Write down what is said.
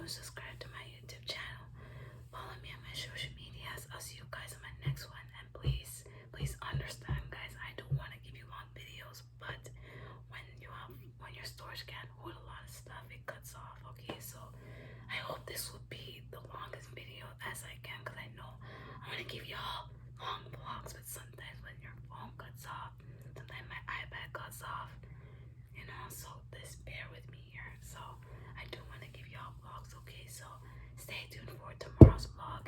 and subscribe to my YouTube channel. Follow me on my social medias. I'll see you guys on my next one. And please, please understand, guys. I don't want to give you long videos, but when your storage can't hold a lot of stuff, it cuts off. Okay, so I hope this will be the longest video as I can, because I know I want to give y'all long vlogs, but sometimes when your phone cuts off, sometimes my iPad cuts off, so just bear with me here. So I do want to give y'all vlogs, okay? So stay tuned for tomorrow's vlog,